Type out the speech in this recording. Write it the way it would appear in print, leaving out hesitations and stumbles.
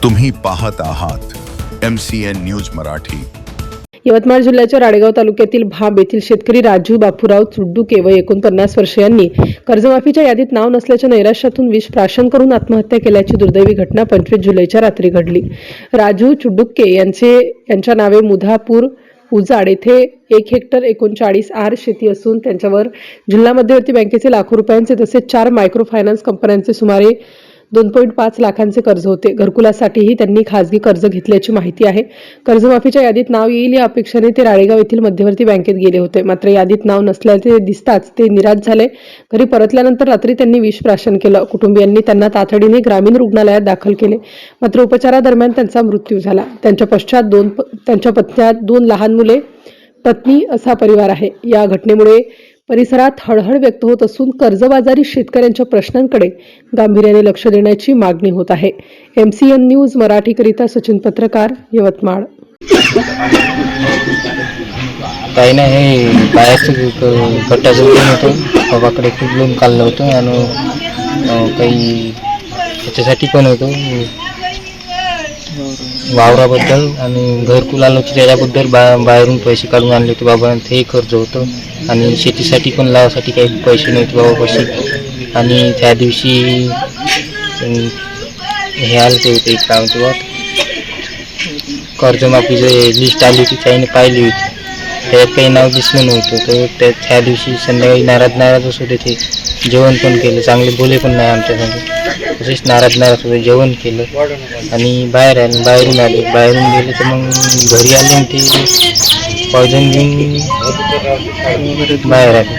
तुम्ही पाहत आहात MCN न्यूज मराठी। यवतमाळ जिल्ह्याच्या राळेगाव तालुक्यातील भाब येथील शेतकरी राजू बापूराव चुड्डुके वय 49 वर्षे यांनी कर्जमाफीच्या यादीत नाव नसल्याच्या नैराश्यातून विष प्राशन करून आत्महत्या केल्याची दुर्दैवी घटना 25 जुलैच्या रात्री घडली। राजू चुड्डुके यांच्या नावे मुधापूर उजाड येथे 1 हेक्टर 39 आर शेती असून त्यांच्यावर जिल्हा मध्यवर्ती बँकेचे लाखो रुपयांचे तसेच 4 मायक्रो फायनान्स कंपन्यांचे सुमारे 2.5 लाखांचे कर्ज होते। घरकुलासाठीही त्यांनी खासगी कर्ज घेतल्याची माहिती आहे। कर्जमाफीच्या यादीत नाव येईल या अपेक्षेने ते राळेगाव येथील मध्यवर्ती बँकेत गेले होते, मात्र यादीत नाव नसल्याचे दिसताच ते निराश झाले। घरी परतल्यानंतर रात्री त्यांनी विष प्राशन केलं। कुटुंबियांनी त्यांना तातडीने ग्रामीण रुग्णालयात दाखल केले, मात्र उपचारादरम्यान त्यांचा मृत्यू झाला। त्यांच्या पश्चात 2 लहान मुले, पत्नी असा परिवार आहे। या घटनेमुळे परिसरात हळहळ व्यक्त होत असून कर्जबाजारी शेतकऱ्यांच्या प्रश्नांकडे गांभीर्याने लक्ष देण्याची मागणी होत आहे। MCN न्यूज मराठीकरिता सचिन पत्रकार, यवतमाळ। काही नाही, हे बाहेरचं गट्ट्याचं लोन होतं, बाबाकडे खूप लोन काढलं होतं आणि काही त्याच्यासाठी पण होतं वावराबद्दल आणि घरकुल आलं होतं त्याच्याबद्दल बाहेरून पैसे काढून आणले होते बाबा, ते खर्च होतं आणि शेतीसाठी पण लावासाठी काही पैसे नव्हते बाबापाशी। आणि त्या दिवशी हे आले होते काय म्हणते बा कर्जमाफीची लिस्ट आली होती, त्याने पाहिली होती, त्यात काही नाव दिसलं नव्हतं। तर त्या दिवशी संध्याकाळी नाराजच होते, ते जेवण पण केलं, चांगले बोले पण नाही आमच्यासाठी, तसेच नाराज होते। जेवण केलं आणि बाहेरून गेले, तर मग घरी आले आणि ते पॉयझन घेऊन बाहेर आले।